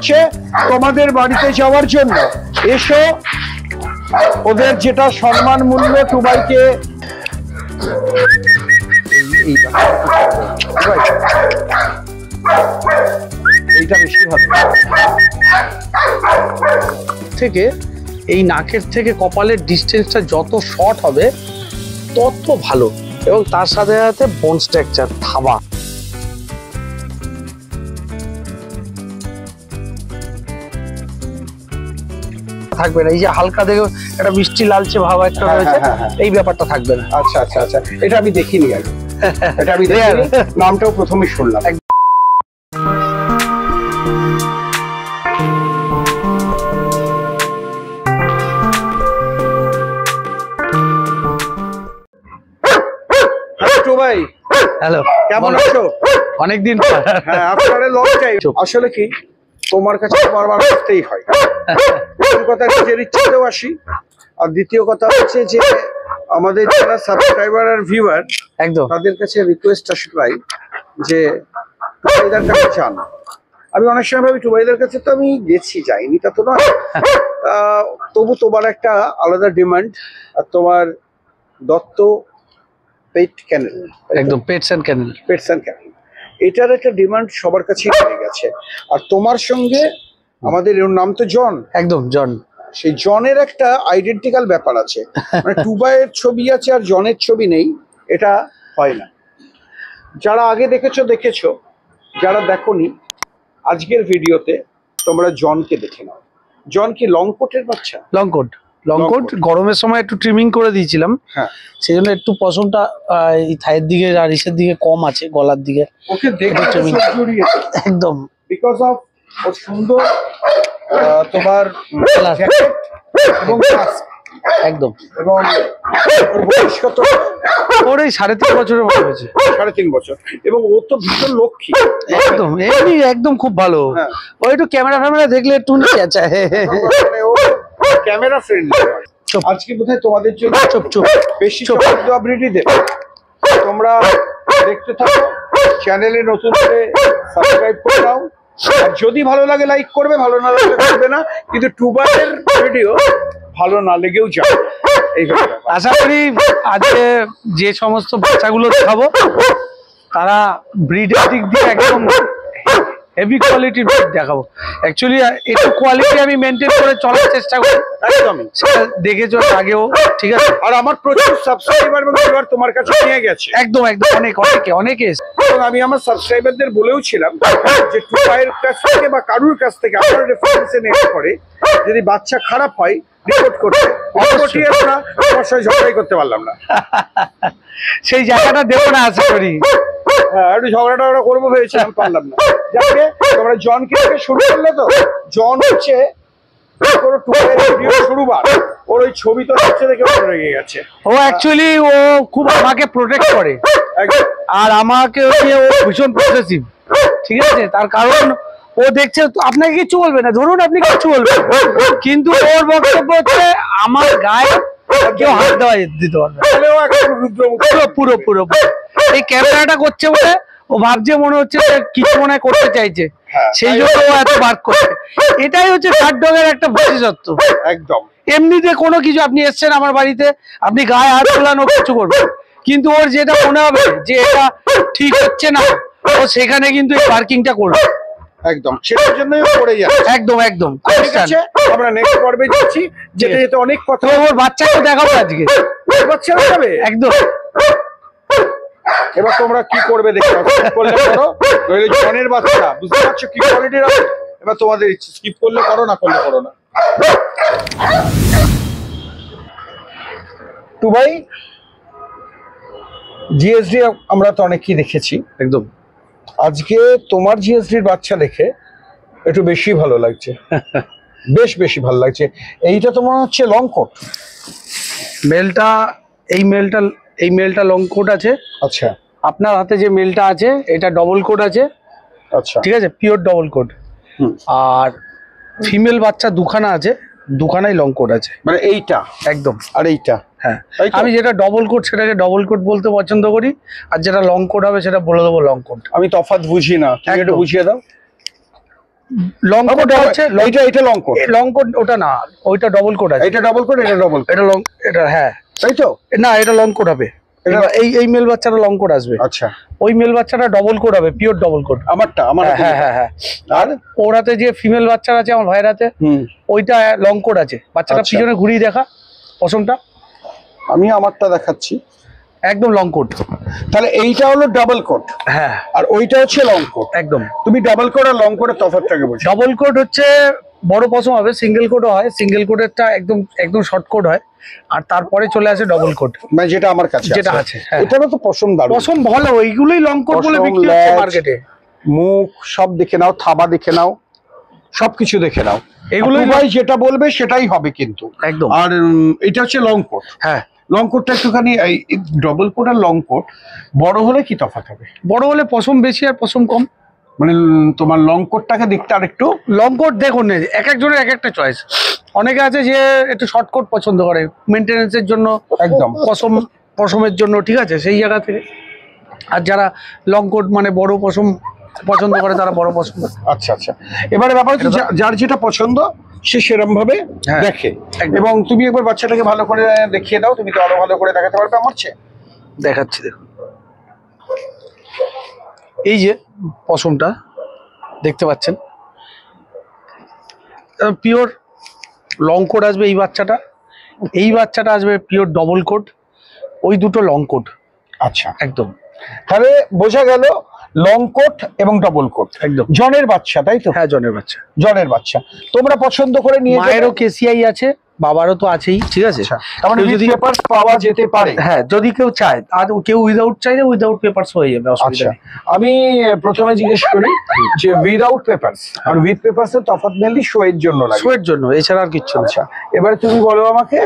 হচ্ছে তোমাদের বাড়িতে যাওয়ার জন্য। এসো, ওদের যেটা সম্মান মূল্য টুবাইকে এইটা বেশি ভালো থেকে এই নাকের থেকে কপালের ডিস্টেন্সটা যত শর্ট হবে তত ভালো, এবং তার সাথে সাথে বোন স্ট্রাকচার থাবা। থাকবে না, এই যে হালকা দেখে একটা মিষ্টি লালচে ভাব একটা রয়েছে, এই ব্যাপারটা থাকবে না। আচ্ছা আচ্ছা আচ্ছা, এটা আমি দেখিনি আগে, এটা আমি দেখিনি, নামটাও প্রথমে শুনলাম। ভাই হ্যালো, কেমন আছো? অনেকদিন হ্যাঁ, আফটার এ লং টাইম। আসলে কি, তোমার কাছে বারবার আসতেই হয়। প্রথম কথা, নিজের ইচ্ছাতেও আসি, আর দ্বিতীয় কথা হচ্ছে যে আমাদের যারা সাবস্ক্রাইবার আর ভিউয়ার একদম তাদের কাছে রিকোয়েস্ট আসে প্রায় যে টুবাইদার কাছে যান। আমি অনেক সময় ভাবি টুবাইদার কাছে তো আমি গেছি, যাইনি তা তো নয়, তবু তোমার একটা আলাদা ডিমান্ড। আর তোমার দত্ত পেট ক্যানেল, একদম পেটস এন্ড ক্যানেল, এটার একটা ডিমান্ড সবার কাছেই হয়ে গেছে। আর তোমার সঙ্গে আমাদের এর নাম তো জন, একদম জন, সেই জনের একটা আইডেন্টিক্যাল ব্যাপার আছে। মানে টুবাইয়ের ছবি আছে আর জনের ছবি নেই, এটা হয় না। যারা আগে দেখেছো, যারা দেখোনি, আজকের ভিডিওতে তোমরা জনকে দেখে নাও। জন কি লং কোটের বাচ্চা? লং কোট গরমের সময় একটু ট্রিমিং করে দিয়েছিলাম, হ্যাঁ, সেই জন্য একটু পশমটা এই থায়ের দিকে আর ইসের দিকে কম আছে, গলার দিকে। ওকে দেখে একদম বিকজ অফ ওর সুন্দর তোমার জ্যাকেট এবং মাস্ক, একদম। এবং ওর বয়স কত? ওর এই 3.5 বছরের মতো হয়েছে। 3.5 বছর, এবং ও তো ভীষণ লক্ষ্মী, একদম এমনি একদম খুব ভালো। হ্যাঁ, ও একটু ক্যামেরা দেখলে একটু আচ্ছা, মানে ও ক্যামেরা ফ্রেন্ডলি। আজকে বোধহয় তোমাদের জন্য চুপ বেশি আপডেট দেবে। তোমরা দেখতে থাকো, চ্যানেলে নতুন করে সাবস্ক্রাইব করে দাও, আর যদি ভালো লাগে লাইক করবে, ভালো না লাগলে করবে না, কিন্তু টুবাইয়ের ভিডিও ভালো না লেগেও যাবে। এইভাবে আশা করি আজকে যে সমস্ত বাচ্চাগুলো দেখাবো তারা ব্রিডের দিক দিয়ে একদম হেভি কোয়ালিটির ব্রিড দেখাবো। অ্যাকচুয়ালি একটু কোয়ালিটি আমি মেনটেন করে চলার চেষ্টা করি, একদমই। সেটা দেখেছো আগেও, ঠিক আছে। আর আমার প্রচুর সাবস্ক্রাইবার এবং ভিউয়ার তোমার কাছে নিয়ে গেছে, একদম অনেকে। এবং আমি আমার সাবস্ক্রাইবারদের বলেও ছিলাম যে টুবাইয়ের কাছ থেকে বা কারুর কাছ থেকে আমার রেফারেন্সে নেওয়ার পরে যদি বাচ্চা খারাপ হয় রিপোর্ট করতে। অবশ্যই আমরা তোমার সাথে ঝগড়াই করতে পারলাম না, সেই জায়গাটা দেবো না আশা করি। হ্যাঁ, একটু ঝগড়া করবো ভেবেছিলাম, পারলাম না। যাকে তোমরা জনকে থেকে শুরু করলে, তো জন হচ্ছে কোনো টুবাইয়ের ভিডিও শুরুবার, ওর ওই ছবি তো হচ্ছে দেখে ভালো লেগে গেছে। ও অ্যাকচুয়ালি ও খুব আমাকে প্রোটেক্ট করে, আর আমাকে হচ্ছে ও ভীষণ পজেসিভ, ঠিক আছে। তার কারণ ও দেখছে আপনাকে কিছু বলবে না, ধরুন আপনি কিছু বলবেন, কিন্তু ওর বক্তব্য হচ্ছে আমার গায়ে কেউ হাত দিতে পারবে পুরো। এই ক্যামেরাটা করছে বলে ও ভাবছে, মনে হচ্ছে কিছু মনে করতে চাইছে, সেই জন্য ও এত বার করছে। এটাই হচ্ছে গার্ড ডগের একটা বিশেষত্ব। একদম। এমনিতে কোনো কিছু, আপনি এসছেন আমার বাড়িতে, আপনি গায়ে হাত তোলান, ও কিছু করবে, কিন্তু ওর যেটা মনে হবে যে এটা ঠিক হচ্ছে না, ও সেখানে কিন্তু এই পার্কিংটা করবে। একদম, সেটার জন্যই পড়ে যাচ্ছে। একদম। ঠিক আছে, আমরা নেক্সট পর্বে যাচ্ছি, যেতে অনেক কথা। ওর বাচ্চাকে দেখাবো আজকে, বাচ্চারা যাবে একদম। এবার তোমরা কি করবে দেখতে করলে করো, নইলে জনের বাচ্চা বুঝতে পারছো কি কোয়ালিটির আছে। এবার তোমাদের ইচ্ছে, স্কিপ করলে করো, না করলে করো না। টুবাই জিএসডি আমরা তো অনেকই দেখেছি, একদম। আজকে তোমার জিএসডির বাচ্চা দেখে একটু বেশি ভালো লাগছে, বেশি ভালো লাগছে। এইটা তো মনে হচ্ছে লং কোট। এই মেলটা লং কোট আছে। আচ্ছা, আপনার হাতে যে মেলটা আছে এটা ডবল কোট আছে। আচ্ছা, ঠিক আছে, পিওর ডবল কোট। আর ফিমেল বাচ্চা দুখানা আছে, দুখানাই লং কোট আছে। মানে এইটা একদম, আর এইটা। হ্যাঁ, আমি যেটা ডবল কোট সেটাকে ডবল কোট বলতে পছন্দ করি, আর যেটা লং কোট হবে সেটা বলে দেবো লং কোট। আমি তফাৎ বুঝি না, তুমি একটু বুঝিয়ে দাও। লং কোট আছে, এটা লং কোট, লং কোট ওটা না, ওইটা ডবল কোট আছে। এটা ডবল কোট, এটা ডবল, এটা লং, এটা হ্যাঁ তাই তো? না, এটা লং কোট হবে। এই মেল বাচ্চাটা লং কোট আসবে। আচ্ছা, ওই মেল বাচ্চাটা ডবল কোট হবে, পিওর ডবল কোট। আমার হ্যাঁ হ্যাঁ হ্যাঁ। আর ওরাতে যে ফিমেল বাচ্চা আছে আমার ভাইয়ের হাতে, ওইটা লং কোট আছে। বাচ্চাটা পিছনে ঘুরিয়ে দেখা পশমটা, আমি আমারটা দেখাচ্ছি, একদম লং কোট। তাহলে এইটা হলো ডাবল কোট, হ্যাঁ, আর ওইটা হচ্ছে লং কোট। একদম। তুমি ডাবল কোট আর লং কোটের তফাৎটাকে বলছো? ডাবল কোট হচ্ছে বড় পশম হবে, সিঙ্গেল কোটও হয়। সিঙ্গেল কোটেরটা একদম একদম শর্ট কোট হয়, আর তারপরে চলে আসে ডবল কোট, মানে যেটা আমার কাছে যেটা আছে। এটারও তো পশম দারুণ, পশম ভালো, ওইগুলোই লং কোট বলে বিক্রি হচ্ছে মার্কেটে। মুখ সব দেখে নাও, থাবা দেখে নাও, সবকিছু দেখে নাও, এগুলোই ভাই যেটা বলবে সেটাই হবে কিন্তু, একদম। আর এটা হচ্ছে লং কোট। হ্যাঁ, লং কোটটা একটুখানি, ডবল কোট আর লং কোট বড় হলে কি তফাৎ হবে? বড় হলে পশম বেশি আর পশম কম। মানে তোমার লং কোটটাকে দেখতে আর একটু, লং কোট দেখুন, এক একজনের এক একটা চয়েস। অনেকে আছে যে একটু শর্ট কোট পছন্দ করে মেনটেনেন্সের জন্য, একদম পশমের জন্য, ঠিক আছে, সেই জায়গা থেকে। আর যারা লং কোট মানে বড় পশম পছন্দ করে, তারা বড় পছন্দ। আচ্ছা আচ্ছা, এবারে ব্যাপার হচ্ছে যার যেটা পছন্দ সে সেরকম ভাবে দেখে। এবং তুমি একবার বাচ্চাটাকে ভালো করে দেখিয়ে দাও, তুমি তো আরো ভালো করে দেখাতে পারবে আমার চেয়ে। দেখাচ্ছি, দেখুন এই যে পশমটা দেখতে পাচ্ছেন, পিওর লং কোট আসবে এই বাচ্চাটা। এই বাচ্চাটা আসবে পিওর ডবল কোট, ওই দুটো লং কোট। আচ্ছা, একদম। তাহলে বোঝা গেল লং কোট এবং ডবল কোট, একদম জনের বাচ্চা, তাই তো? হ্যাঁ, জনের বাচ্চা, জনের বাচ্চা তোমরা পছন্দ করে নিয়ে, মায়েরও কেসিআই আছে, বাবারও তো আছেই, ঠিক আছে। তাহলে যদি পেপারস পাওয়া যেতে পারে, হ্যাঁ, যদি কেউ চায়, আর কেউ উইদাউট চাইলে উইদাউট পেপারস হয়ে যাবে, অসুবিধা নেই। আমি প্রথমে জিজ্ঞেস করি যে উইদাউট পেপারস আর উইথ পেপারস এর তফাৎ মেনলি শো এর জন্য লাগে, শো এর জন্য, এছাড়া আর কিচ্ছু না। আচ্ছা, এবারে তুমি বলো আমাকে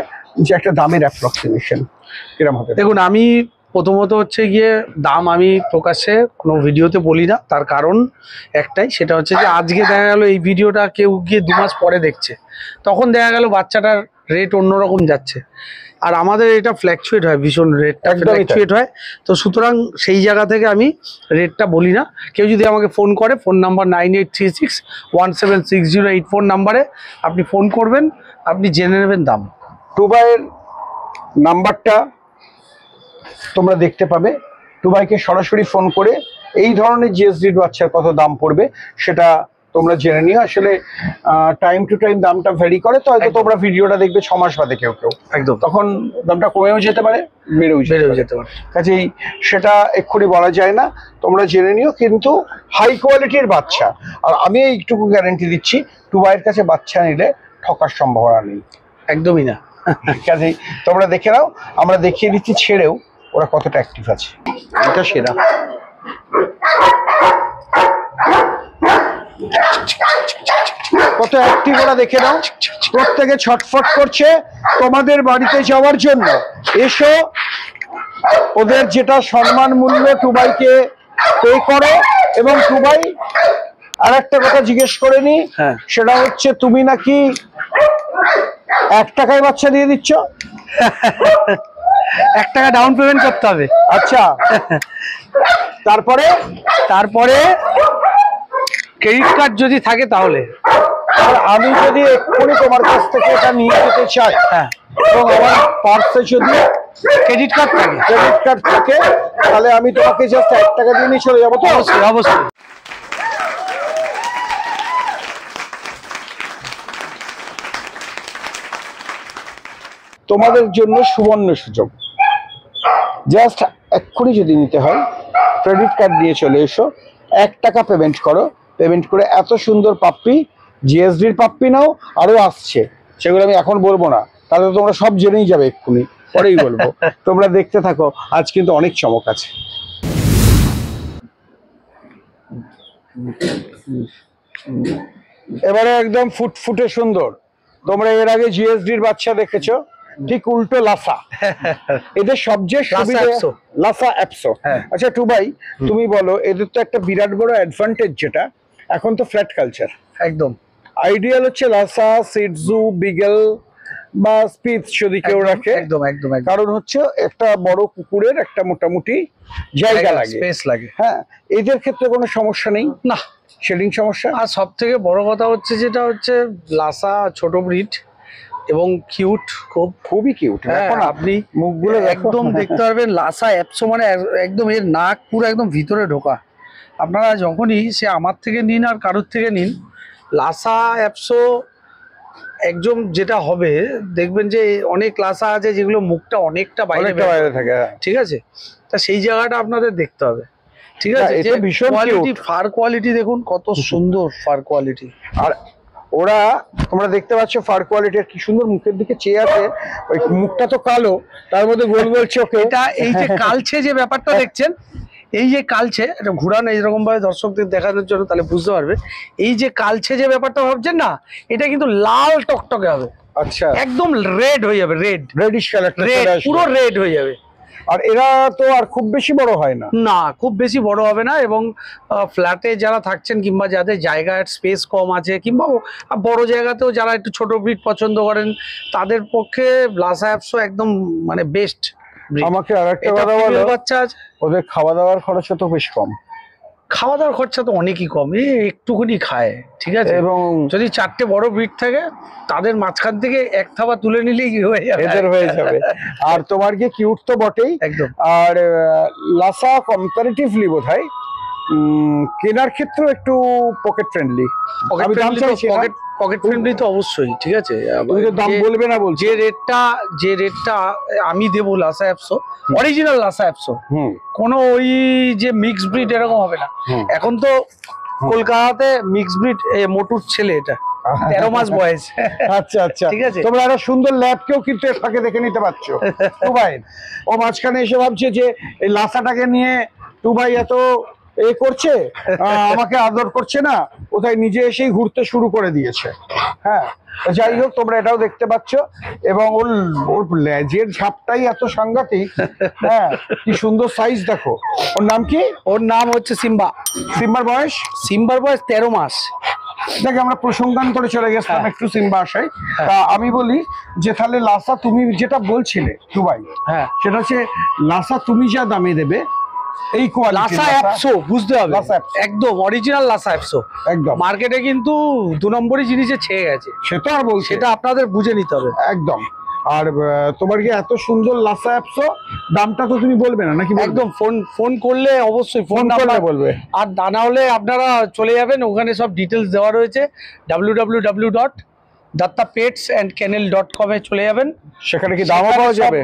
যে একটা দামের অ্যাপ্রক্সিমেশন কিরকম হবে? দেখুন, আমি প্রথমত হচ্ছে গিয়ে দাম আমি প্রকাশ্যে কোনো ভিডিওতে বলি না, তার কারণ একটাই, সেটা হচ্ছে যে আজকে দেখা গেল এই ভিডিওটা কেউ গিয়ে 2 মাস পরে দেখছে, তখন দেখা গেল বাচ্চাটার রেট অন্যরকম যাচ্ছে। আর আমাদের এটা ফ্ল্যাকচুয়েট হয়, ভীষণ রেটটা ফ্ল্যাকচুয়েট হয়। তো সুতরাং সেই জায়গা থেকে আমি রেটটা বলি না। কেউ যদি আমাকে ফোন করে, ফোন নাম্বার 9836176084 নাম্বারে আপনি ফোন করবেন, আপনি জেনে নেবেন দাম। টুবাইয়ের নাম্বারটা তোমরা দেখতে পাবে, টুবাইকে সরাসরি ফোন করে এই ধরনের জিএসডির বাচ্চার কত দাম পড়বে সেটা তোমরা জেনে নিও। আসলে টাইম টু টাইম দামটা ভ্যারি করে, তো হয়তো তোমরা ভিডিওটা দেখবে 6 মাস বাদে কেউ একদম, তখন দামটা কমেও যেতে পারে, বেড়েও যেতে পারে। কাজেই সেটা এক্ষুনি বলা যায় না, তোমরা জেনে নিও। কিন্তু হাই কোয়ালিটির বাচ্চা, আর আমি এইটুকু গ্যারান্টি দিচ্ছি, টুবাইয়ের কাছে বাচ্চা নিলে ঠকার সম্ভাবনা নেই, একদমই না। কাজেই তোমরা দেখে নাও, আমরা দেখিয়ে দিচ্ছি ছেড়েও ওরা কতটা অ্যাক্টিভ আছে। এটা সেরা, কত অ্যাক্টিভ ওরা দেখে নাও, প্রত্যেকে ছটফট করছে তোমাদের বাড়িতে যাওয়ার জন্য। এসো, ওদের যেটা সম্মান মূল্য টুবাইকে পে করো। এবং টুবাই আর একটা কথা জিজ্ঞেস করে নি, সেটা হচ্ছে তুমি নাকি 1 টাকায় বাচ্চা দিয়ে দিচ্ছ? 1 টাকা ডাউন পেমেন্ট করতে হবে। আচ্ছা, তারপরে ক্রেডিট কার্ড যদি থাকে তাহলে। আর আমি যদি এক্ষুনি তোমার কাছ থেকে এটা নিয়ে যেতে চাই, এবং আমার পার্সে যদি ক্রেডিট কার্ড থাকে, তাহলে আমি তোমাকে জাস্ট 1 টাকা দিয়ে নিয়ে চলে যাবো তো? অবশ্যই অবশ্যই। তোমাদের জন্য সুবর্ণ সুযোগ, জাস্ট এক্ষুনি যদি নিতে হয় ক্রেডিট কার্ড দিয়ে চলে এসো, 1 টাকা পেমেন্ট করো, পেমেন্ট করে এত সুন্দর পাপ্পি, জিএসডির পাপ্পি নাও, আরো আসছে, সেগুলো আমি এখন বলবো না, তাহলে তোমরা সব জেনেই যাবে, এক্ষুনি পরেই বলবো। তোমরা দেখতে থাকো, আজ কিন্তু অনেক চমক আছে। এবারে একদম ফুটফুটে সুন্দর। তোমরা এর আগে জিএসডির বাচ্চা দেখেছো, ঠিক উল্টো লাসা। এদের সবচেয়ে সুবিধা লাসা অ্যাপসো। আচ্ছা টুবাই, তুমি বলো, এদের তো একটা বিরাট বড় অ্যাডভান্টেজ, যেটা এখন তো ফ্ল্যাট কালচার, একদম আইডিয়াল হচ্ছে লাসা, সিটজু, বিগেল, বা স্পিচ যদি কেউ রাখে, একদম একদম একদম কারণ হচ্ছে একটা বড় কুকুরের একটা মোটামুটি জায়গা লাগে, স্পেস লাগে। হ্যাঁ, এদের ক্ষেত্রে কোনো সমস্যা নেই না, শেডিং সমস্যা। আর সব থেকে বড় কথা হচ্ছে যেটা হচ্ছে লাসা ছোট ব্রিড এবং কিউট, খুবই কিউট। হ্যাঁ, আপনি মুখগুলো একদম দেখতে পারবেন লাসা অ্যাপসো মানে একদম এর নাক পুরো একদম ভিতরে ঢোকা। আপনারা যখনই সে আমার থেকে নিন আর কারোর থেকে নিন, লাসা অ্যাপসো একদম যেটা হবে দেখবেন যে অনেক লাসা আছে যেগুলো মুখটা অনেকটা বাইরে থাকে, ঠিক আছে, তা সেই জায়গাটা আপনাদের দেখতে হবে, ঠিক আছে। এটা ভীষণ কোয়ালিটি, ফার কোয়ালিটি দেখুন কত সুন্দর ফার কোয়ালিটি। আর ওরা, তোমরা দেখতে পাচ্ছ ফার কোয়ালিটি কি সুন্দর, মুখের দিকে চেয়ে আছে, ওই মুখটা তো কালো, তার মধ্যে গোল গোল চোখে। এটা এই যে কালছে যে ব্যাপারটা দেখছেন, এই যে কালছে, এটা ঘুরান এইরকম ভাবে দর্শকদের দেখানোর জন্য, তাহলে বুঝতে পারবে। এই যে কালছে যে ব্যাপারটা ভাবছেন না, এটা কিন্তু লাল টকটকে হবে। আচ্ছা, একদম রেড হয়ে যাবে, রেডিশ কালার, পুরো রেড হয়ে যাবে। আর এরা তো আর খুব বেশি বড় হয় না, না খুব বেশি বড় হবে না, এবং ফ্ল্যাটে যারা থাকছেন কিংবা যাদের জায়গার স্পেস কম আছে, কিংবা বড় জায়গাতেও যারা একটু ছোট ব্রিড পছন্দ করেন, তাদের পক্ষে লাসা অ্যাপসো একদম মানে বেস্ট। আমাকে আরেকটা কথা বলো, বাচ্চা আছে, ওদের খাওয়া দাওয়ার খরচ তো বেশ কম। খাওয়া দাওয়ার খরচা তো অনেকই কম, একটুখানি খায়, ঠিক আছে। এবং যদি 4টে বড় ব্রিড থাকে, তাদের মাঝখান থেকে এক থাবা তুলে নিলেই হয়ে যাবে, এদের হয়ে যাবে। আর তোমার কি কিউট তো বটেই, একদম। আর লাসা কম্পারেটিভলি বোধহয় কেনার ক্ষেত্রে একটু পকেট ফ্রেন্ডলি। আমি দাম চাইছি না, পকেট ফ্রেন্ডলি তো অবশ্যই, ঠিক আছে। তুমি তো দাম বলবে না বলছি। যে রেটটা আমি দেবো লাসা অ্যাপসো, অরিজিনাল লাসা অ্যাপসো, কোনো ওই যে মিক্স ব্রিড এরকম হবে না। এখন তো কলকাতাতে মিক্স ব্রিড, মোটুর ছেলে, এটা 13 মাস বয়স। আচ্ছা আচ্ছা, ঠিক আছে। তোমরা একটা সুন্দর ল্যাবকেও কিন্তু এর ফাঁকে দেখে নিতে পারছো। টু ভাই ও মাঝখানে এসে ভাবছে যে এই লাসাটাকে নিয়ে টু ভাই এত করছে, আমাকে আদর করছে না, কোথায় নিজে এসেই ঘুরতে শুরু করে দিয়েছে। হ্যাঁ, যাই হোক, তোমরা এটাও দেখতে পাচ্ছ, এবং ওর লেজের ঝাপটাই এত সাংঘাতিক। হ্যাঁ, কি সুন্দর সাইজ দেখো। ওর নাম কি? ওর নাম হচ্ছে সিম্বা। সিম্বার বয়স? সিম্বার বয়স 13 মাস। দেখে আমরা প্রসঙ্গান্তরে চলে গেছিলাম, একটু সিম্বা আসাই। তা আমি বলি যে তাহলে লাসা তুমি যেটা বলছিলে দুবাই, হ্যাঁ, সেটা হচ্ছে লাসা তুমি যা দামে দেবে, এই লাসা অ্যাপসো বুঝতে হবে, একদম অরিজিনাল লাসা অ্যাপসো। একদম মার্কেটে কিন্তু 2 নম্বরই জিনিসে ছেয়ে গেছে, সেটা আর বলছি, সেটা আপনাদের বুঝে নিতে হবে একদম। আর তোমার কি এত সুন্দর লাসা অ্যাপসো, দামটা তো তুমি বলবে না নাকি? একদম, ফোন করলে অবশ্যই ফোন করলে বলবে। আর না হলে আপনারা চলে যাবেন, ওখানে সব ডিটেলস দেওয়া রয়েছে, www.dattapetsandkennel.com এ চলে যাবেন। সেখানে কি দামও পাওয়া যাবে?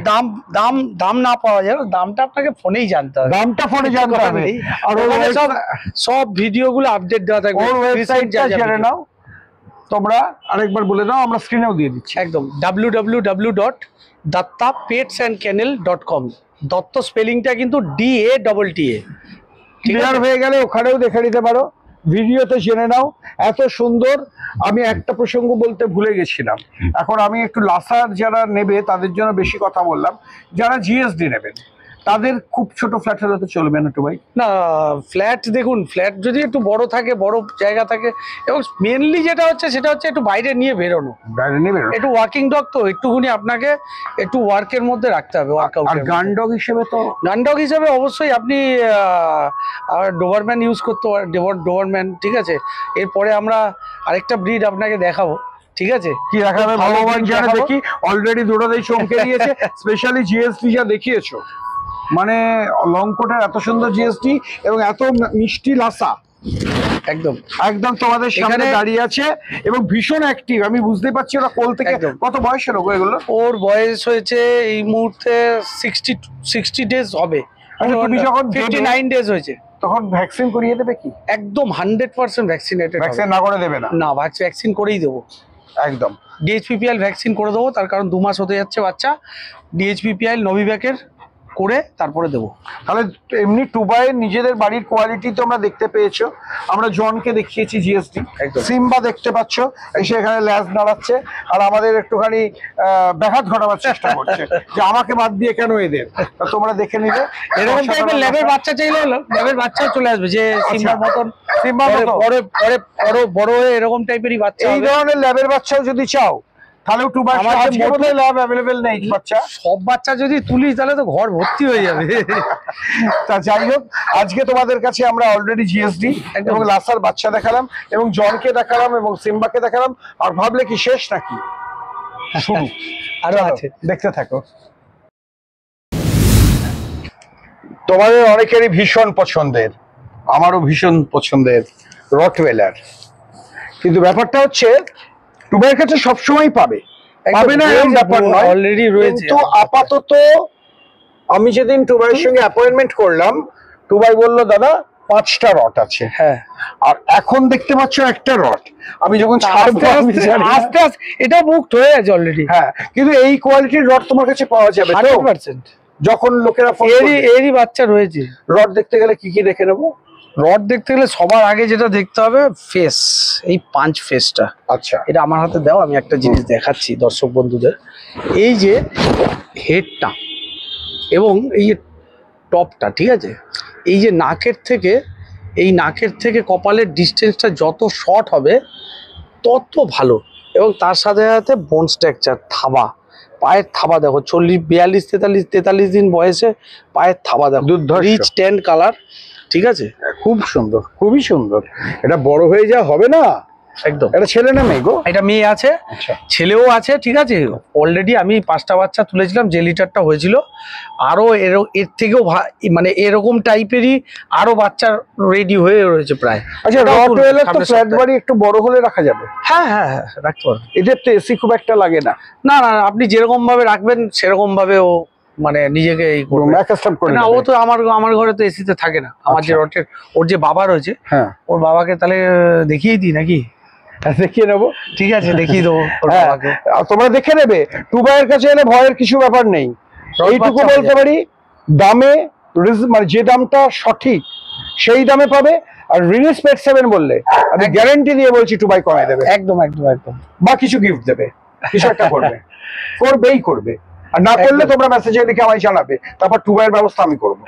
দাম না পাওয়া যাবে, দামটা আপনাকে ফোনেই জানতে হবে, দামটা ফোনে জানতে হবে। আর ওখানে সব ভিডিওগুলো আপডেট দেওয়া থাকবে। ওর ওয়েবসাইটটা জেনে নাও তোমরা, আরেকবার বলে দাও, আমরা স্ক্রিনেও দিয়ে দিচ্ছি। একদম, www.dattapetsandkennel.com। দত্ত স্পেলিংটা কিন্তু DATTA। ক্লিয়ার হয়ে গেলে ওখানেও দেখে নিতে পারো, ভিডিওতে জেনে নাও। এত সুন্দর। আমি একটা প্রসঙ্গ বলতে ভুলে গেছিলাম, এখন আমি একটু লাসার যারা নেবে তাদের জন্য বেশি কথা বললাম। যারা জিএসডি নেবেন তাদের খুব ছোট ফ্ল্যাট হলে তো চলবে না তো ভাই? না, ফ্ল্যাট দেখুন, ফ্ল্যাট যদি একটু বড় থাকে, বড় জায়গা থাকে, এবং মেনলি যেটা হচ্ছে সেটা হচ্ছে একটু বাইরে নিয়ে বেরোনো, বাইরে নিয়ে বেরোনো। একটু ওয়ার্কিং ডগ তো একটুখানি আপনাকে একটু ওয়ার্কের মধ্যে রাখতে হবে, ওয়ার্কআউট। আর গান ডগ হিসেবে তো, গান ডগ হিসেবে অবশ্যই আপনি ডোবারম্যান ইউজ করতে পারেন, ডোবারম্যান, ঠিক আছে। এরপরে আমরা আরেকটা ব্রিড আপনাকে দেখাবো, ঠিক আছে। কি দেখাবে ভগবান জানে, দেখি। অলরেডি দুটোতেই চমকে দিয়েছে, স্পেশালি জিএসটি যা দেখিয়েছো, মানে লং কোটের এত সুন্দর জিএসটি এবং এত মিষ্টি লাসা, একদম একদম তোমাদের সামনে দাঁড়িয়ে আছে এবং ভীষণ অ্যাক্টিভ। আমি বুঝতে পারছি ওরা কোল থেকে। কত বয়সের লোক এগুলো? ওর বয়স হয়েছে এই মুহূর্তে 60 ডেজ হবে। তুমি যখন 59 ডেজ হয়েছে, তখন ভ্যাকসিন করিয়ে দেবে কি? একদম 100% ভ্যাকসিনেটেড। ভ্যাকসিন না করে দেবে না? না, ভ্যাকসিন করেই দেবো, একদম। DHPPL ভ্যাকসিন করে দেবো, তার কারণ 2 মাস হতে যাচ্ছে বাচ্চা। DHPPL নভিভ্যাকের করে তারপরে দেবো। তাহলে এমনি টুবাইয়ের নিজেদের বাড়ির কোয়ালিটি তো আমরা দেখতে পেয়েছো, আমরা জনকে দেখিয়েছি জিএসটি, সিম্বা দেখতে পাচ্ছ এসে এখানে ল্যাজ নাড়াচ্ছে, আর আমাদের একটুখানি ব্যাঘাত ঘটাবার চেষ্টা করছে যে আমাকে বাদ দিয়ে কেন এদের। তোমরা দেখে নিলে এরকম টাইপের ল্যাবের বাচ্চা চাইলে ল্যাবের বাচ্চাও চলে আসবে, যে সিম্বার মতন, সিম্বার মতো বড় হয়ে এরকম টাইপেরই বাচ্চা। এই ধরনের ল্যাবের বাচ্চাও যদি চাও তাহলে টুবাই আমার আজকে মোট- বোধহয় ল্যাব অ্যাভেলেবেল নেই বাচ্চা। সব বাচ্চা যদি তুলিস তাহলে তো ঘর ভর্তি হয়ে যাবে। তা যাই হোক, আজকে তোমাদের কাছে আমরা অলরেডি জিএসডি একদম। এবং লাসার বাচ্চা দেখালাম এবং জনকে দেখালাম এবং সিম্বাকে দেখালাম। আর ভাবলে কি শেষ নাকি? শুরু। আরো চলো, আছে। দেখতে থাকো। তোমাদের অনেকেরই ভীষণ পছন্দের, আমারও ভীষণ পছন্দের রটওয়েলার। কিন্তু ব্যাপারটা হচ্ছে টুবাইয়ের কাছে সবসময় পাবে, পাবে না এরকম ব্যাপার নয়। অলরেডি রয়েছে। কিন্তু আপাতত আমি যেদিন টুবাইয়ের সঙ্গে অ্যাপয়েন্টমেন্ট করলাম, টুবাই বলল দাদা 5টা রট আছে। হ্যাঁ, আর এখন দেখতে পাচ্ছ একটা রট। আমি যখন ছাড়বো আমি জানি না। আস্তে আস্তে এটা বুকড হয়ে আছে অলরেডি। হ্যাঁ, কিন্তু এই কোয়ালিটির রড তোমার কাছে পাওয়া যাবে তো? 100%। যখন লোকেরা ফোন এরই বাচ্চা রয়েছে। রড দেখতে গেলে কি কি দেখে নেবো? রড দেখতে গেলে সবার আগে যেটা দেখতে হবে ফেস, এই পাঁচ ফেসটা। আচ্ছা, এটা আমার হাতে দাও, আমি একটা জিনিস দেখাচ্ছি দর্শক বন্ধুদের। এই যে হেডটা এবং এই যে টপটা, ঠিক আছে, এই যে নাকের থেকে কপালের ডিস্টেন্সটা যত শর্ট হবে তত ভালো। এবং তার সাথে সাথে বোন স্ট্রাকচার, থাবা, পায়ের থাবা দেখো, 42, 43 দিন বয়সে পায়ের থাবা দেখো, দুর্ধর্ষ। রিচ ট্যান কালার, ঠিক আছে, খুব সুন্দর, খুবই সুন্দর। এটা বড় হয়ে যা হবে না। একদম। এটা ছেলে না মেয়ে গো? এটা মেয়ে আছে, আচ্ছা, ছেলেও আছে, ঠিক আছে। অলরেডি আমি 5টা বাচ্চা তুলেছিলাম, যে লিটারটা হয়েছিল। আরো এর থেকেও মানে এরকম টাইপেরই আরো বাচ্চা রেডি হয়ে রয়েছে প্রায়। আচ্ছা, এটাও রটওয়েলার তো সামনের ফ্ল্যাট সপ্তাহে। বাড়ি একটু বড় হলে রাখা যাবে। হ্যাঁ হ্যাঁ হ্যাঁ, রাখতে পারবেন। এদের তো এসি খুব একটা লাগে না, না না, আপনি যেরকম ভাবে রাখবেন সেরকম ভাবে ও মানে নিজেকে এই করবে। অ্যাকাস্টম করে না, ও নেবে। তো আমার ঘরে তো এসিতে থাকে না। আমার যে আচ্ছা। ওর যে বাবা রয়েছে, হ্যাঁ, ওর বাবাকে তাহলে দেখিয়ে দিই নাকি? দেখিয়ে নেবো। ঠিক আছে, দেখিয়ে দেবো ওর হ্যাঁ, বাবাকে। আর তোমরা দেখে নেবে। টুবাইয়ের কাছে এলে ভয়ের কিছু ব্যাপার নেই। এইটুকু বাচ্চা বলতে পারি, দামে মানে যে দামটা সঠিক সেই দামে পাবে। আর রিলিজ পেট 7 বললে আমি গ্যারান্টি দিয়ে বলছি টুবাই কমায় দেবে, একদম একদম একদম। বা কিছু গিফট দেবে, কিছু একটা করবে, করবেই করবে। আর না করলে একদম। তোমরা মেসেজে লিখে আমায় জানাবে, তারপর টুবাইয়ের ব্যবস্থা আমি করবো।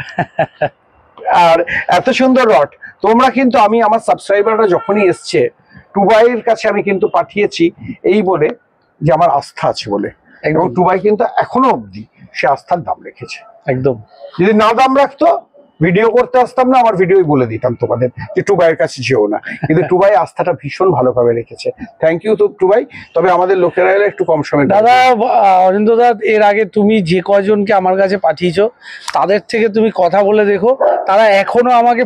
আর এত সুন্দর রড তোমরা কিন্তু, আমি আমার সাবস্ক্রাইবাররা যখনই এসছে টুবাইয়ের কাছে আমি কিন্তু পাঠিয়েছি এই বলে যে আমার আস্থা আছে বলে। এবং একদম টুবাই কিন্তু এখনো অবধি সে আস্থার দাম রেখেছে। একদম। যদি না দাম রাখতো ভিডিও করতে আসতাম না, আমার ভিডিওই বলে দিতাম তোমাদের যে টুবাইয়ের কাছে যেও না। কিন্তু টুবাই আস্থাটা ভীষণ ভালোভাবে রেখেছে। থ্যাংক ইউ তো টুবাই। তবে আমাদের লোকেরা এলে একটু কম সময় দাদা, অরিন্দ্র দা, এর আগে তুমি যে কজনকে আমার কাছে পাঠিয়েছো তাদের থেকে তুমি কথা বলে দেখো, তারা এখনো আমাকে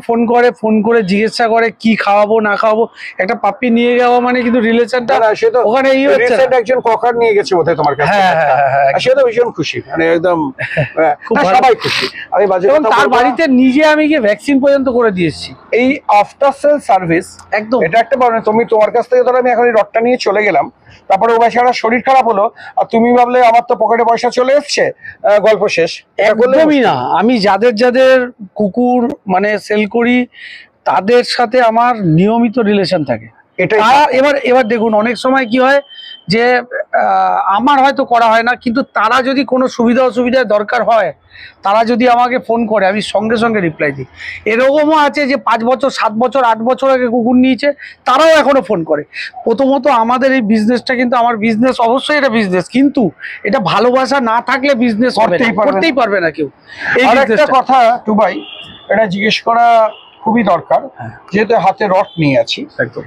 ফোন করে জিজ্ঞাসা করে কি খাওয়াবো না খাওয়াবো। একটা পাপ্পি নিয়ে যাওয়া মানে কিন্তু রিলেশনটা সে তো ওখানে এই হচ্ছে না। রিসেন্ট একজন ককার নিয়ে গেছে বোধহয় তোমার কাছে। হ্যাঁ, হ্যাঁ, হ্যাঁ, হ্যাঁ, আর সে তো ভীষণ খুশি, মানে একদম খুব না, ভালো। সবাই খুশি। আমি বাজে এবং কথা তার বলবো না। বাড়িতে নিজে আমি গিয়ে ভ্যাকসিন পর্যন্ত করে দিয়ে এসেছি। এই আফটার সেল সার্ভিস একদম। এটা একটা বড়, তুমি তোমার কাছ থেকে ধরো আমি এখন এই রডটা নিয়ে চলে গেলাম, তারপরে ও বেচারা শরীর খারাপ হলো, আর তুমি ভাবলে আমার তো পকেটে পয়সা চলে এসছে, গল্প শেষ। এটা করলে একদমই না। আমি যাদের কুকুর মানে সেল করি তাদের সাথে আমার নিয়মিত রিলেশন থাকে। এটাই তারা এবার দেখুন, অনেক সময় কি হয় যে আমার হয়তো করা হয় না, কিন্তু তারা যদি কোনো সুবিধা অসুবিধার দরকার হয়, তারা যদি আমাকে ফোন করে আমি সঙ্গে সঙ্গে রিপ্লাই দিই। এরকমও আছে যে 5 বছর 7 বছর 8 বছর আগে কুকুর নিয়েছে, তারাও এখনো ফোন করে। প্রথমত আমাদের এই বিজনেসটা কিন্তু, আমার বিজনেস অবশ্যই এটা বিজনেস, কিন্তু এটা ভালোবাসা না থাকলে বিজনেস করতেই পারবে না কেউ। এই আর একটা বিজনেসটা কথা টুবাই, এটা জিজ্ঞেস করা খুবই দরকার, যেহেতু হাতে রড নিয়ে আছি। একদম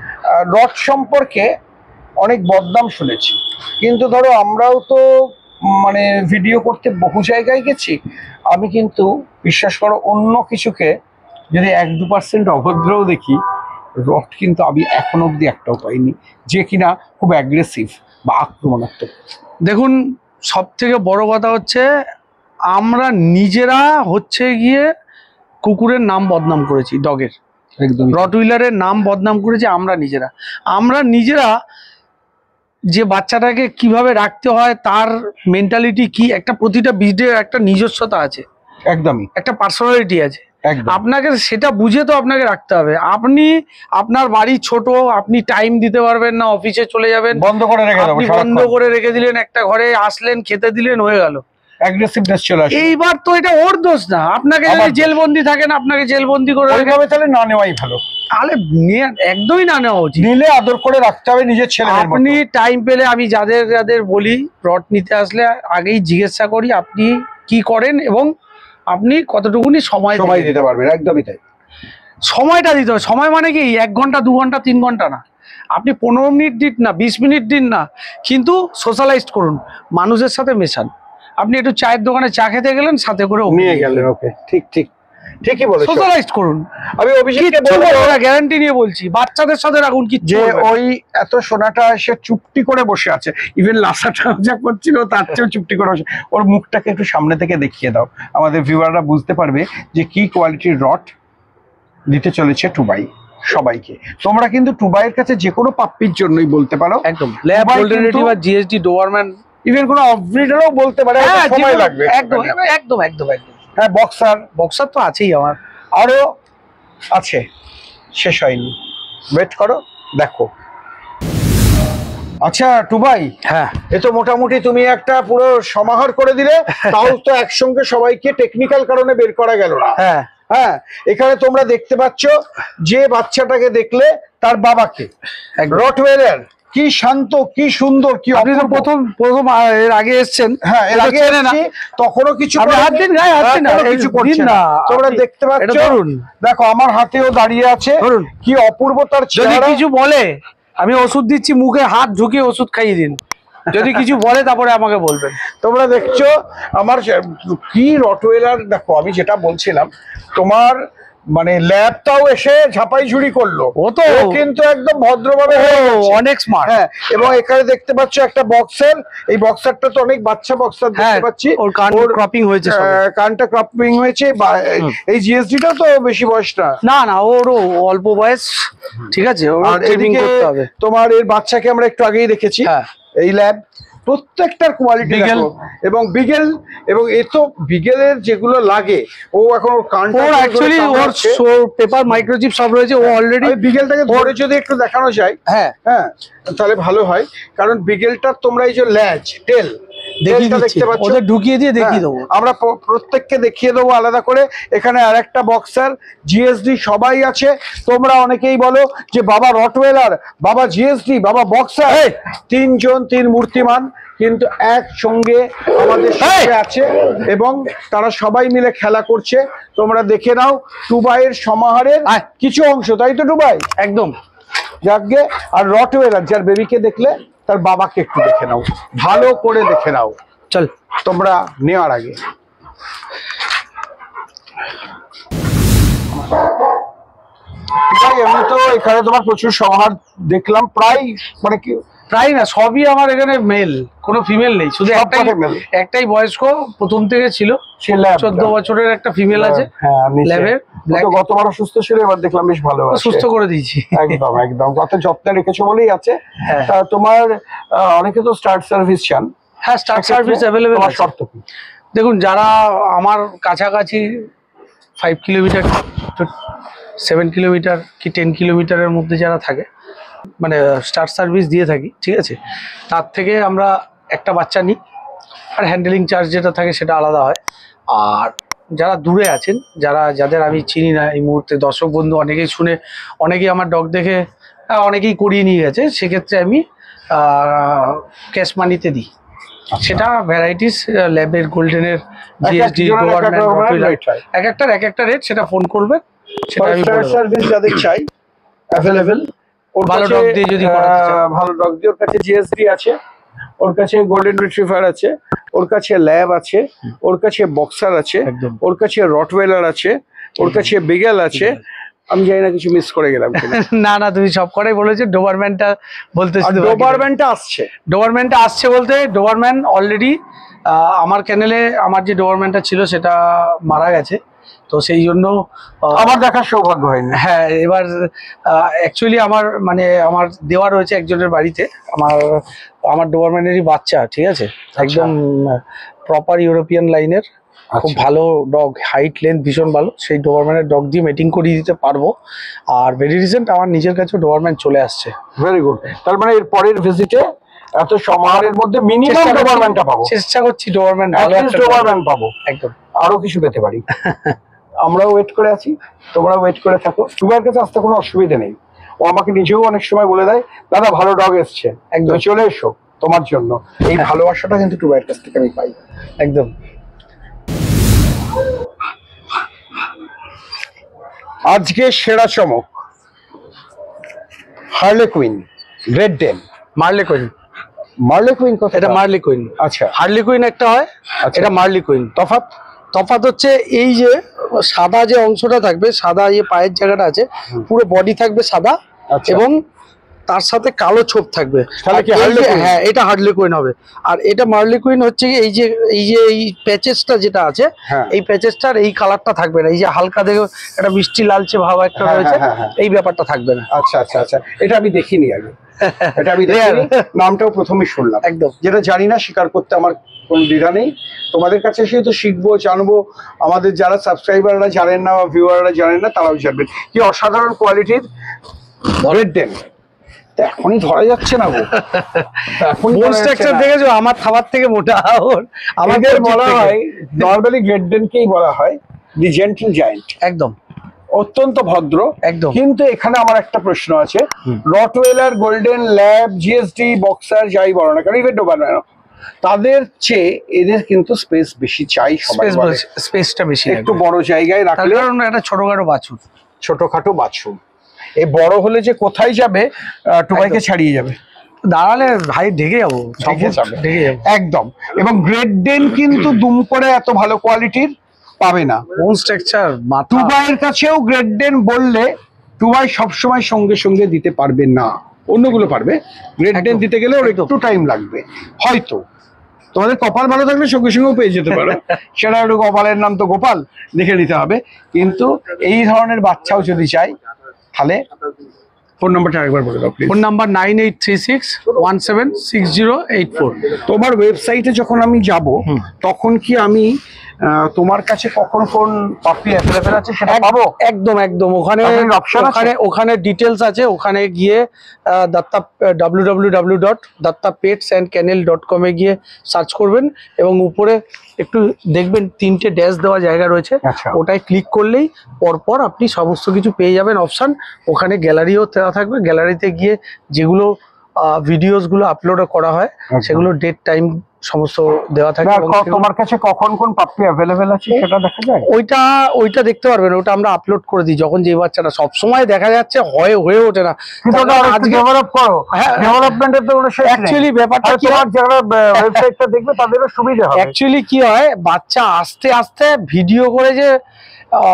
রড সম্পর্কে অনেক বদনাম শুনেছি, কিন্তু ধরো আমরাও তো মানে ভিডিও করতে বহু জায়গায় গেছি। আমি কিন্তু বিশ্বাস করো, অন্য কিছুকে যদি 1-2% অভদ্রও দেখি, রড কিন্তু আমি এখন অব্দি একটাও পাইনি যে কিনা খুব অ্যাগ্রেসিভ বা আক্রমণাত্মক। দেখুন, সব থেকে বড় কথা হচ্ছে আমরা নিজেরা হচ্ছে গিয়ে কুকুরের নাম বদনাম করেছি, ডগের, একদম রটউইলারের নাম বদনাম করেছি আমরা নিজেরা যে বাচ্চাটাকে কিভাবে রাখতে হয়, তার মেন্টালিটি কি, একটা প্রতিটা ব্রিডের একটা নিজস্বতা আছে, একদমই একটা পার্সোনালিটি আছে। একদম আপনাকে সেটা বুঝে তো আপনাকে রাখতে হবে। আপনি আপনার বাড়ি ছোট, আপনি টাইম দিতে পারবেন না, অফিসে চলে যাবেন, বন্ধ করে রেখে দেবো, আপনি বন্ধ করে রেখে দিলেন, একটা ঘরে আসলেন, খেতে দিলেন, হয়ে গেল। অ্যাগ্রেসিভনেস চলে আসে। এইবার তো এটা ওর দোষ না, আপনাকে আমার যদি দোষ। জেলবন্দি থাকেন আপনাকে জেলবন্দি করে রেখে, ওইভাবে তাহলে না নেওয়াই ভালো। তাহলে নিয়ে একদমই না নেওয়া উচিত। নিলে আদর করে রাখতে হবে নিজের ছেলে। আপনি টাইম পেলে, আমি যাদের যাদের বলি রড নিতে আসলে আগেই জিজ্ঞাসা করি আপনি কি করেন এবং আপনি কতটুকুনি সময় দিতে পারবেন। একদমই তাই, সময়টা দিতে হবে। সময় মানে কি 1 ঘন্টা 2 ঘন্টা 3 ঘন্টা না, আপনি 15 মিনিট দিন না, 20 মিনিট দিন না, কিন্তু সোশ্যালাইজ করুন, মানুষের সাথে মেশান। আপনি একটু চায়ের দোকানে চা খেতে গেলেন, সাথে করে নিয়ে গেলেন, ওকে ঠিক ঠিক ঠিকই বলেছো। সোশ্যালাইজ করুন। আমি অভিষেককে বলবো, গ্যারান্টি নিয়ে বলছি, বাচ্চাদের সাথে রাখুন কি যে ওই এত সোনাটা এসে চুপটি করে বসে আছে, ইভেন লাসাটা যা করছিল তার চেয়েও চুপটি করে বসে। ওর মুখটাকে একটু সামনে থেকে দেখিয়ে দাও, আমাদের ভিউয়াররা বুঝতে পারবে যে কি কোয়ালিটির রড দিতে চলেছে টুবাই সবাইকে। তোমরা কিন্তু টুবাইয়ের কাছে যে কোনো পাপ্পির জন্যই বলতে পারো, একদম lab golden retriever GSD Dobermann, even কোনো অফব্রিডারও বলতে পারে, সময় লাগবে। একদম একদম একদম একদম। হ্যাঁ, বক্সার তো আছেই আমার, আরো আছে, শেষ হয়নি, ওয়েট করো দেখো। আচ্ছা টুবাই, হ্যাঁ এ তো মোটামুটি তুমি একটা পুরো সমাহার করে দিলে। তাও তো একসঙ্গে সবাইকে টেকনিক্যাল কারণে বের করা গেল না। হ্যাঁ হ্যাঁ, এখানে তোমরা দেখতে পাচ্ছ যে বাচ্চাটাকে দেখলে তার বাবাকে, রটওয়েলার, কি শান্ত, কি সুন্দর, কি আপনি তো প্রথম এর আগে এসেছেন। হ্যাঁ, এর আগে এসেছি, তখনও কিছু হাত দিন গায়ে, হাত দিন না, কিছু করছেন না। তোমরা দেখতে পাচ্ছ, দেখো আমার হাতেও দাঁড়িয়ে আছে, কি অপূর্ব তার যদি কিছু বলে, আমি ওষুধ দিচ্ছি, মুখে হাত ঢুকিয়ে ওষুধ খাইয়ে দিন। যদি কিছু বলে তারপরে আমাকে বলবেন। তোমরা দেখছো আমার কি রটওয়েলার। দেখো আমি যেটা বলছিলাম, তোমার মানে ল্যাবটাও এসে ঝাপাই ঝুড়ি করলো, ও তো কিন্তু একদম ভদ্রভাবে অনেক স্মার্ট। হ্যাঁ, এবং এখানে দেখতে পাচ্ছ একটা বক্সার, এই বক্সারটা তো অনেক বাচ্চা বক্সার দেখতে পাচ্ছি, ওর ক্রপিং হয়েছে, কানটা ক্রপিং হয়েছে। এই জিএসডিটা তো বেশি বয়স না, না ওরও অল্প বয়স, ঠিক আছে। আর এদিকে তোমার এর বাচ্চাকে আমরা একটু আগেই দেখেছি, এই ল্যাব প্রত্যেকটার কোয়ালিটি দেখো, এবং বিগেল, এবং এ তো বিগেলের যেগুলো লাগে, ও এখন ওর কানটা অ্যাকচুয়ালি ওর পেপার মাইক্রোচিপ সব রয়েছে, ও অলরেডি। বিগেলটাকে ধরে যদি একটু দেখানো যায়, হ্যাঁ হ্যাঁ, তাহলে ভালো হয়। কারণ বিগেলটার তোমরা এই যে ল্যাজ টেল দেখতে পাচ্ছ, ওদের ঢুকিয়ে দিয়ে দেখিয়ে দেবো, আমরা প্রত্যেককে দেখিয়ে দেবো আলাদা করে। এখানে আরেকটা বক্সার জিএসডি সবাই আছে। তোমরা অনেকেই বলো যে বাবা রটওয়েলার, বাবা জিএসডি, বাবা বক্সার, তিনজন তিন মূর্তিমান কিন্তু একসঙ্গে আমাদের সঙ্গে আছে, এবং তারা সবাই মিলে খেলা করছে। তোমরা দেখে নাও টুবাইয়ের সমাহারের কিছু অংশ, তাই তো টুবাই? একদম যাকে। আর রটওয়েলার যার বেবিকে দেখলে তার বাবাকে একটু দেখে নাও, ভালো করে দেখে নাও চল তোমরা নেওয়ার আগে। আমি তো এখানে তোমার প্রচুর সমাহার দেখলাম, প্রায় মানে কি প্রায় না, সবই আমার এখানে মেল, কোনো ফিমেল নেই, শুধু একটাই বয়স্ক প্রথম থেকে ছিল, 14 বছরের একটা ফিমেল আছে ল্যাবের। গতবার অসুস্থ ছিল, এবার দেখলাম বেশ ভালো, সুস্থ করে দিয়েছি। একদম একদম, কত যত্নে রেখেছো বলেই আছে। তোমার অনেকে তো স্টার্ট সার্ভিস চান। হ্যাঁ, স্টার্ট সার্ভিস অ্যাভেলেবেল আছে। শর্ত কি? দেখুন, যারা আমার কাছাকাছি 5 কিলোমিটার, 7 কিলোমিটার কি 10 কিলোমিটারের মধ্যে যারা থাকে, মানে স্টার্ট সার্ভিস দিয়ে থাকি, ঠিক আছে, তার থেকে আমরা একটা বাচ্চা নিই, আর হ্যান্ডেলিং চার্জ যেটা থাকে সেটা আলাদা হয়। আর যারা দূরে আছেন, যাদের আমি চিনি না এই মুহূর্তে, দর্শক বন্ধু অনেকেই শুনে, অনেকেই আমার ডগ দেখে অনেকেই করিয়ে নিয়ে গেছে, সেক্ষেত্রে আমি ক্যাশ মানিতে দিই। সেটা ভ্যারাইটিস, ল্যাবের, গোল্ডেনের, জিএসডি, এক একটা রেট, সেটা ফোন করবে, সেটা আমি সার্ভিস যাদের চাই অ্যাভেলেবেল। ভালো ডগ দিয়ে যদি ভালো ডগ দিয়ে, ওর কাছে জিএসডি আছে, ওর কাছে গোল্ডেন রিট্রিভার আছে, ওর কাছে ল্যাব আছে, ওর কাছে বক্সার আছে, ওর কাছে রটওয়েলার আছে, ওর কাছে বিগেল আছে। আমি জানি না কিছু মিস করে গেলাম না না, তুমি সব কটাই বলেছো। ডোবারম্যানটা বলতে, ডোবারম্যানটা আসছে বলতে, ডোবারম্যান অলরেডি আমার ক্যানেলে, আমার যে ডোবারম্যানটা ছিল সেটা মারা গেছে, তো সেই জন্য আমার দেখার সৌভাগ্য হয়নি। হ্যাঁ, এবার অ্যাকচুয়ালি আমার দেওয়া রয়েছে একজনের বাড়িতে, আমার ডোবারম্যানেরই বাচ্চা, ঠিক আছে, একদম প্রপার ইউরোপিয়ান লাইনের, খুব ভালো ডগ, হাইট লেন্থ ভীষণ ভালো, সেই ডোবারম্যানের ডগ দিয়ে মেটিং করিয়ে দিতে পারবো। আর ভেরি রিসেন্ট আমার নিজের কাছে ডোবারম্যান চলে আসছে। Very good. তার মানে এর পরের ভিজিটে এত সমাহারের মধ্যে মিনিমাম ডোবারম্যানটা পাবো, চেষ্টা করছি ডোবারম্যান ভালো একটা ডোবারম্যান পাবো, একদম, আরো কিছু পেতে পারি। আমরাও ওয়েট করে আছি, তোমরাও ওয়েট করে থাকো। টুবাইয়ের কাছে আসতে কোনো অসুবিধা নেই। ও আমাকে নিজেও অনেক সময় বলে দেয়, দাদা ভালো ডগ এসছে, একদম চলে এসো তোমার জন্য। এই ভালোবাসাটা কিন্তু টুবাইয়ের কাছ থেকে আমি পাই। একদম। আজকে সেরা চমক, Harley Quinn red den. Marley Quinn. Marley Quinn কথা, এটা মার্লি কুইন। আচ্ছা, হার্লি কুইন একটা হয়, আচ্ছা। এটা মার্লি কুইন। তফাৎ? তফাৎ হচ্ছে এই যে সাদা যে অংশটা থাকবে, সাদা যে পায়ের জায়গাটা আছে, পুরো বডি থাকবে সাদা, আচ্ছা। এবং তার সাথে কালো ছোপ থাকবে। তাহলে কি আর এই হার্লে যে- কুইন? হ্যাঁ, এটা হার্লি কুইন হবে। আর এটা মার্লি কুইন হচ্ছে কি, এই প্যাচেসটা যেটা আছে, হ্যাঁ। এই প্যাচেসটার এই কালারটা থাকবে না। এই যে হালকা দেখো একটা মিষ্টি লালচে ভাব একটা হ্যাঁ, রয়েছে, হ্যাঁ, হ্যাঁ। এই ব্যাপারটা থাকবে না। আচ্ছা আচ্ছা আচ্ছা, এটা আমি দেখিনি আগে, এটা আমি দেখিনি, নামটাও প্রথমেই শুনলাম। একদম। যেটা জানি না স্বীকার করতে আমার কোনো দ্বিধা নেই। তোমাদের কাছে এসে তো শিখবো, জানবো। আমাদের যারা সাবস্ক্রাইবাররা জানেন না বা ভিউয়াররা জানেন না, তারাও জানবেন কি অসাধারণ কোয়ালিটির রেড ডেন। তা এখনই ধরা যাচ্ছে না গো, এখনই বোন স্ট্রাকচার দেখেছো আমার থাবার থেকে মোটা। ওর আমাদের কবজির বলা থেকে। হয়, নর্মালি গ্রেট ডেনকেই বলা হয় দি জেন্টল জায়ান্ট। একদম অত্যন্ত ভদ্র একদম। কিন্তু এখানে আমার একটা প্রশ্ন আছে, Rottweiler, golden lab, GSD, boxer যাই বলো না কেন, ইভেন ডোবারম্যানও, তাদের চেয়ে এদের কিন্তু স্পেস বেশি চাই। সবাই বলে স্পেসটা বেশি একটু লাগবে। বড় জায়গায় তার রাখলে, কারণ একটা ছোটখাটো বাছুর, ছোটখাটো বাথরুম, এই বড় হলে যে কোথায় যাবে, টুবাইকে একদম। ছাড়িয়ে যাবে, দাঁড়ালে ভাই ঢেকে যাবো, সব ঢেকে যাবে। ঢেকে যাবো। একদম। এবং গ্রেট ডেন কিন্তু দুম করে এত ভালো কোয়ালিটির পাবে না। বোন স্ট্রাকচার মাথা। টুবাইয়ের কাছেও গ্রেট ডেন বললে টুবাই সবসময় সঙ্গে সঙ্গে দিতে পারবে না, অন্যগুলো পারবে, গ্রেট ডেন একদম, দিতে গেলে ওর একদম। একটু টাইম লাগবে হয়তো। তোমাদের কপাল ভালো থাকলে সঙ্গে সঙ্গেও পেয়ে যেতে পারো, সেটা একটু কপালের নাম তো গোপাল, দেখে নিতে হবে। কিন্তু এই ধরনের বাচ্চাও যদি চাই, তাহলে ফোন নাম্বারটা একবার বলে দাও প্লিজ। Phone number 9836176084। তোমার ওয়েবসাইটে যখন আমি যাব, তখন কি আমি তোমার কাছে কখন কোন পাপি অ্যাভেলেবেল আছে সেটা পাবো? একদম একদম। ওখানে আপনার option আছে? ওখানে ডিটেলস আছে। ওখানে গিয়ে দত্তা www.dattapetsandkennel.com এ গিয়ে সার্চ করবেন, এবং উপরে একটু দেখবেন 3টে ড্যাশ দেওয়া জায়গা রয়েছে, আচ্ছা। ওটায় ক্লিক করলেই পরপর আপনি সমস্ত কিছু পেয়ে যাবেন অপশন। ওখানে গ্যালারিও দেওয়া থাকবে, গ্যালারিতে গিয়ে যেগুলো ভিডিওস গুলো আপলোড করা হয়, সেগুলো ডেট টাইম সমস্ত দেওয়া থাকে। এবং সেগুলো- তোমার কাছে কখন কোন পাপি অ্যাভেলেবেল আছে সেটা দেখা যায়? ওইটা দেখতে পারবেন, ওটা আমরা আপলোড করে দিই যখন যে বাচ্চাটা সব সময় দেখা যাচ্ছে হয়ে ওঠে না। কিন্তু ওটা আজকে ডেভেলপ করো, হ্যাঁ, ডেভেলপমেন্টের তো কোনো শেষ নেই। অ্যাকচুয়ালি ব্যাপারটা কি হয়, তোমার যারা ওয়েবসাইটটা দেখবে তাদেরও সুবিধা হবে। অ্যাকচুয়ালি কি হয়, বাচ্চা আস্তে আস্তে ভিডিও করে যে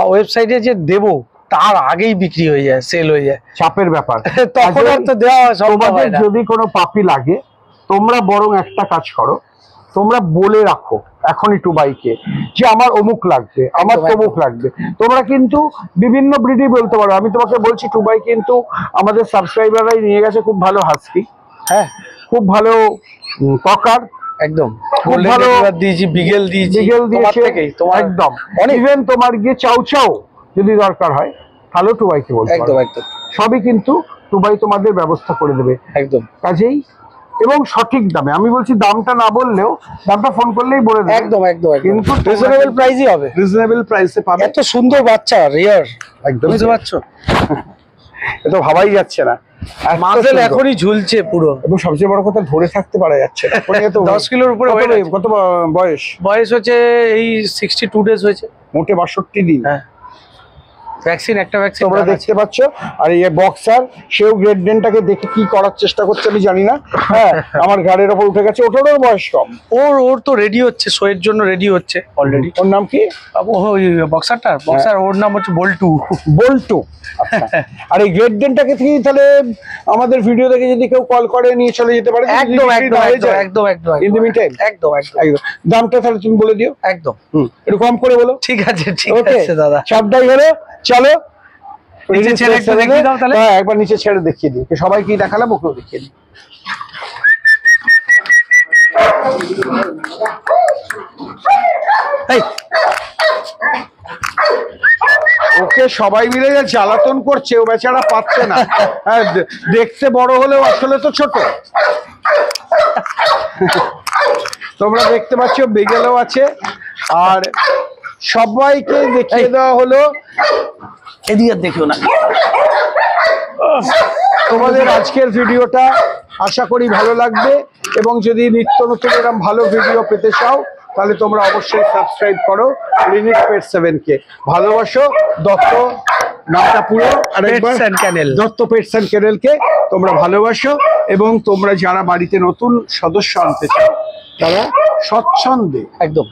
ওয়েবসাইটে যে দেবো, তার আগেই বিক্রি হয়ে যায়, সেল হয়ে যায়। চাপের ব্যাপার। তখন আর তো দেওয়া সম্ভব তোমাদের হয় না। যদি কোনো পাপি লাগে, তোমরা বরং একটা কাজ করো, তোমরা বলে রাখো এখনই টুবাইকে যে আমার অমুক লাগবে, আমার একদম, তমুক লাগবে। তোমরা কিন্তু বিভিন্ন ব্রিডই বলতে পারো। আমি তোমাকে বলছি, টুবাই কিন্তু আমাদের সাবস্ক্রাইবাররাই নিয়ে গেছে খুব ভালো হাস্কি, হ্যাঁ খুব ভালো ককার, একদম। খুব গোল্ডেন ভালো রিট্রিভার দিয়েছি, বিগেল দিয়েছি, বিগেল তোমার দিয়েছে, থেকেই, তোমার একদম। অনেক। ইভেন তোমার গিয়ে চাউ চাউ যদি দরকার হয়, তাহলেও টুবাইকে বলতে একদম পারো। একদম সবই কিন্তু টুবাই তোমাদের ব্যবস্থা করে দেবে একদম কাজেই, এবং সঠিক দামে। আমি বলছি দামটা না বললেও, দামটা ফোন করলেই বলে দেবে, একদম একদম একদম। কিন্তু রিজনেবল প্রাইসই হবে। রিজনেবল প্রাইসে পাবে। এত সুন্দর বাচ্চা, রিয়ার, একদম বুঝতে পারছো? এটা ভাবাই যাচ্ছে না, এত মাসেল সুন্দর। এখনই ঝুলছে পুরো। এবং সবচেয়ে বড় কথা, ধরে থাকতে পারা যাচ্ছে না। এখন এত 10 কিলোর উপরে কত weight আছে। কত বয়স? বয়স হচ্ছে এই 62 ডেজ হয়েছে। মোটে 62 দিন। হ্যাঁ, ভ্যাকসিন একটা ভ্যাকসিন তোমরা দেখতে পাচ্ছ। আর এই বক্সার, সেও গ্রেট ডেনটাকে দেখে কি করার চেষ্টা করছে আমি জানি না। হ্যাঁ, আমার ঘাড়ের ওপর উঠে গেছে, ওটারও বয়স কম। ওর তো রেডি হচ্ছে, শোয়ের জন্য রেডি হচ্ছে অলরেডি। ওর নাম কি? ওই বক্সার ওর নাম হচ্ছে বল্টু। বল্টু। আচ্ছা। আর এই গ্রেট ডেনটাকে থেকে তাহলে আমাদের ভিডিও দেখে যদি কেউ কল করে নিয়ে চলে যেতে পারে? একদম একদম একদম একদম একদম In the meantime? একদম একদম একদম। দামটা তাহলে তুমি বলে দিও। একদম। একটু কম করে বলো। ঠিক আছে ঠিক ওকে আছে দাদা। সবটাই হলো। চলো নিচে ছেড়ে একটু দেখিয়ে দাও তাহলে। হ্যাঁ, একবার নিচে ছেড়ে দেখিয়ে দিই, সবাই কি দেখালাম ওকেও দেখিয়ে দিই। এই, ওকে সবাই মিলে যে জ্বালাতন করছে, ও বেচারা পাচ্ছে না। হ্যাঁ, দেখতে বড় হলেও আসলে তো ছোট। তোমরা দেখতে পাচ্ছ, বিগেলও আছে, আর সবাইকে দেখিয়ে দেওয়া হলো। এদিকে দেখিও না। তোমাদের আজকের ভিডিওটা আশা করি ভালো লাগবে, এবং যদি নিত্য নতুন এরকম ভালো ভিডিও পেতে চাও তাহলে তোমরা অবশ্যই সাবস্ক্রাইব করো লিনিক পেট 7 কে। ভালোবাসো দত্ত, নামটা পুরো আরেকবার, Pets and Kennel। Dutta pets and kennel কে তোমরা ভালোবাসো, এবং তোমরা যারা বাড়িতে নতুন সদস্য আনতে চাও তারা স্বচ্ছন্দে একদম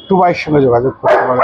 টুবাইয়ের সঙ্গে যোগাযোগ করতে পারো।